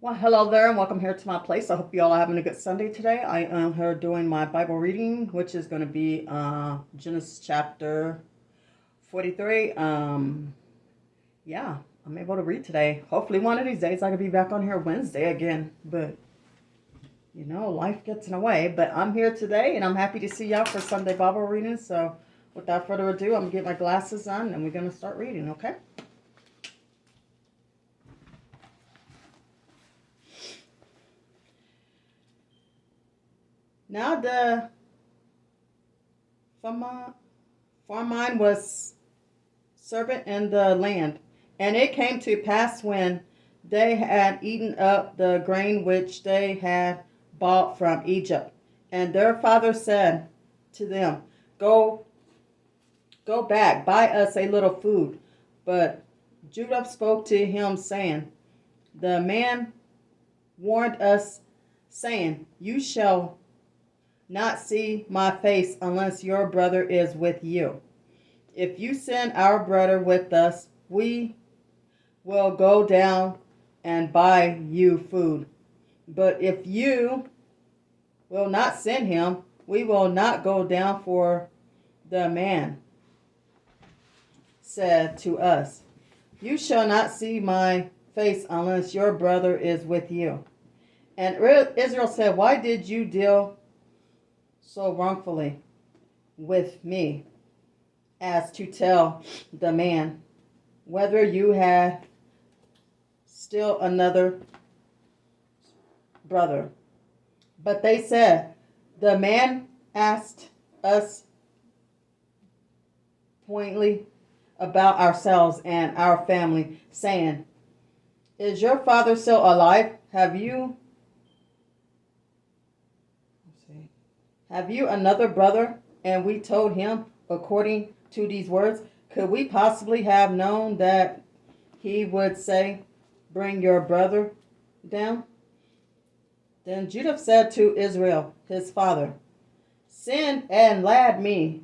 Well, hello there, and welcome here to my place. I hope you all are having a good Sunday today. I am here doing my Bible reading, which is going to be Genesis chapter 43. Yeah, I'm able to read today. Hopefully, one of these days I can be back on here Wednesday again. But life gets in the way. But I'm here today, and I'm happy to see y'all for Sunday Bible reading. So, without further ado, I'm gonna get my glasses on, and we're gonna start reading. Okay. Now the famine was servant in the land. And it came to pass when they had eaten up the grain which they had bought from Egypt. And their father said to them, Go go back, buy us a little food. But Judah spoke to him, saying, The man warned us, saying, You shall not see my face unless your brother is with you. If you send our brother with us, we will go down and buy you food. But if you will not send him, we will not go down. For the man said to us, You shall not see my face unless your brother is with you. And Israel said, Why did you deal so wrongfully with me, as to tell the man whether you had still another brother? But they said, The man asked us pointedly about ourselves and our family, saying, Is your father still alive? Have you another brother? And we told him according to these words. Could we possibly have known that he would say, Bring your brother down? Then Judah said to Israel, his father, Send and lad me,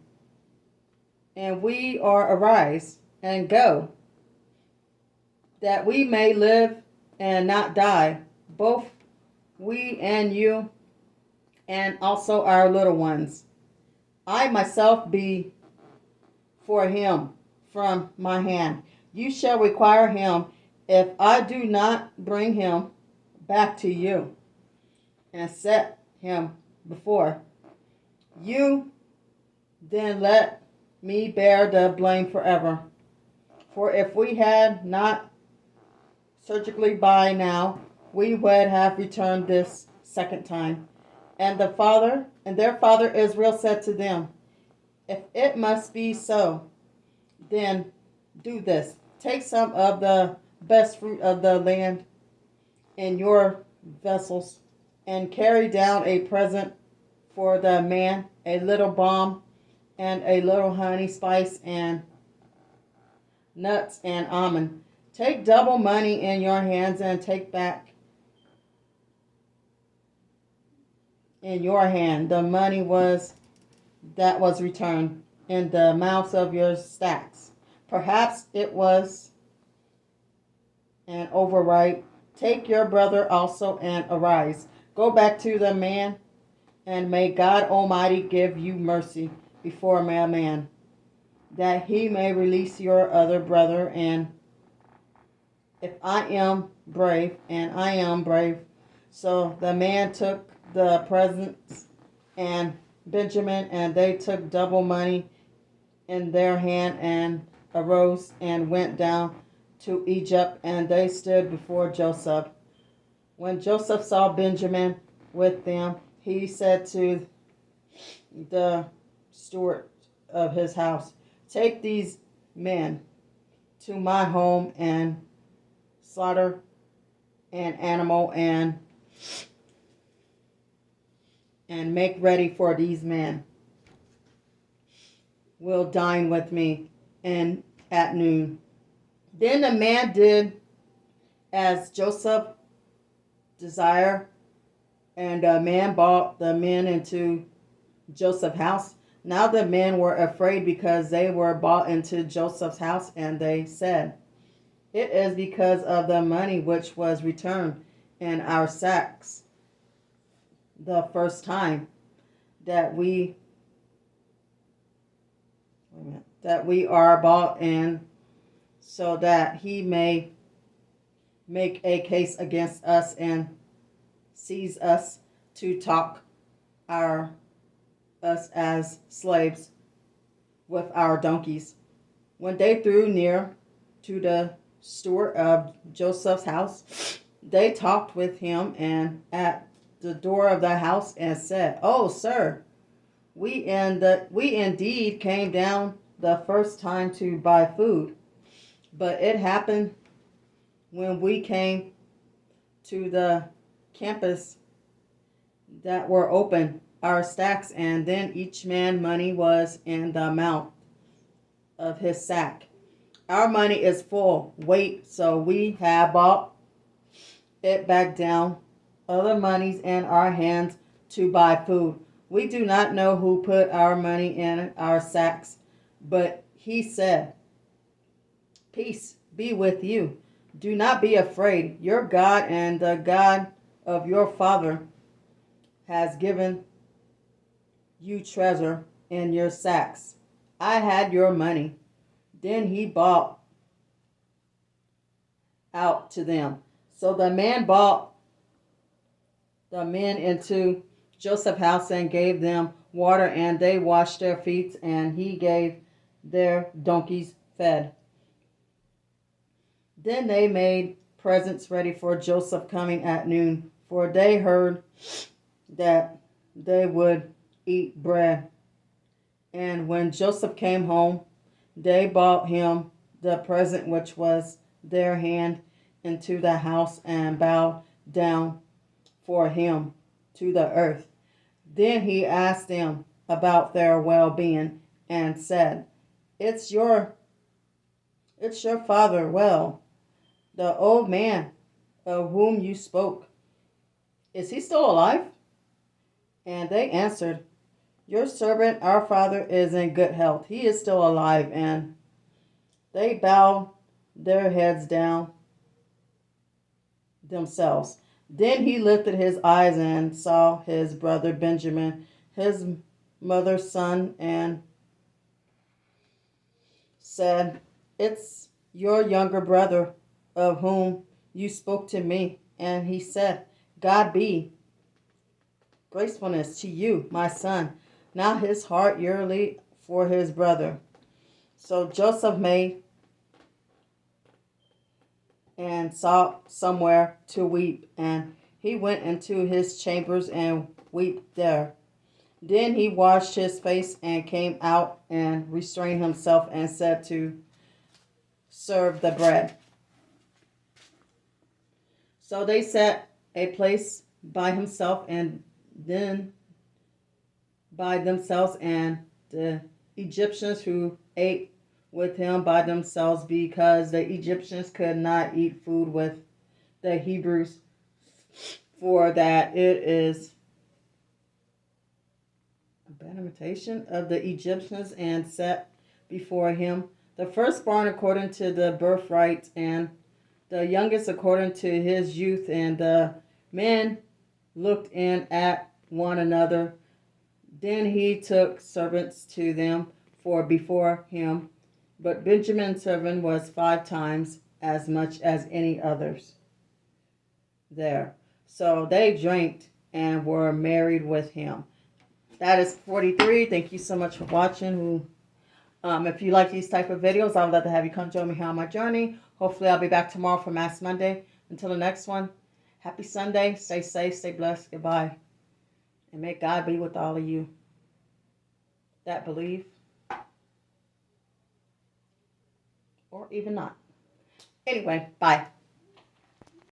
and we are arise and go, that we may live and not die, both we and you, and also our little ones. I myself be for him from my hand. You shall require him if I do not bring him back to you and set him before you. Then let me bear the blame forever. For if we had not surgically by now, we would have returned this second time. And their father Israel said to them, If it must be so, then do this. Take some of the best fruit of the land in your vessels, and carry down a present for the man, a little balm, and a little honey, spice, and nuts, and almond. Take double money in your hands, and take back in your hand the money that was returned in the mouths of your stacks. Perhaps it was an overright. Take your brother also and arise. Go back to the man, and may God Almighty give you mercy before my man, that he may release your other brother. And if I am brave, and I am brave. So the man took the presents and Benjamin, and they took double money in their hand, and arose and went down to Egypt, and they stood before Joseph. When Joseph saw Benjamin with them, he said to the steward of his house, Take these men to my home and slaughter an animal and make ready, for these men will dine with me and at noon. Then the man did as Joseph desired, and the man brought the men into Joseph's house. Now the men were afraid, because they were brought into Joseph's house, and they said, It is because of the money which was returned in our sacks the first time that we are bought in, so that he may make a case against us and seize us to talk us as slaves with our donkeys. When they drew near to the steward of Joseph's house, they talked with him and at the door of the house and said, "Oh, sir, we indeed came down the first time to buy food, but it happened when we came to the campus that were open our stacks, and then each man money was in the amount of his sack. Our money is full weight, so we have bought it back down, other monies in our hands to buy food. We do not know who put our money in our sacks." But he said, "Peace be with you. Do not be afraid. Your God and the God of your father has given you treasure in your sacks. I had your money." Then he bought out to them. So the man brought the men into Joseph's house and gave them water, and they washed their feet, and he gave their donkeys fed. Then they made presents ready for Joseph coming at noon, for they heard that they would eat bread. And when Joseph came home, they brought him the present which was their hand into the house and bowed down for him to the earth. Then he asked them about their well-being and said, It's your father, well, the old man of whom you spoke. Is he still alive?" And they answered, "Your servant, our father, is in good health. He is still alive." And they bowed their heads down themselves. Then he lifted his eyes and saw his brother Benjamin, his mother's son, and said, "It's your younger brother of whom you spoke to me." And he said, "God be gracefulness to you, my son." Now his heart yearly for his brother. So Joseph made and sought somewhere to weep, and he went into his chambers and wept there. Then he washed his face and came out and restrained himself and said to serve the bread. So they set a place by himself and then by themselves, and the Egyptians who ate with him by themselves, because the Egyptians could not eat food with the Hebrews, for that it is a bad imitation of the Egyptians, and set before him the firstborn according to the birthright, and the youngest according to his youth. And the men looked in at one another. Then he took servants to them for before him, but Benjamin's servant was 5 times as much as any others there. So they drank and were married with him. That is 43. Thank you so much for watching. If you like these type of videos, I would love to have you come join me here on my journey. Hopefully I'll be back tomorrow for Mass Monday. Until the next one, happy Sunday. Stay safe, stay blessed. Goodbye. And may God be with all of you that believe, or even not. Anyway, bye.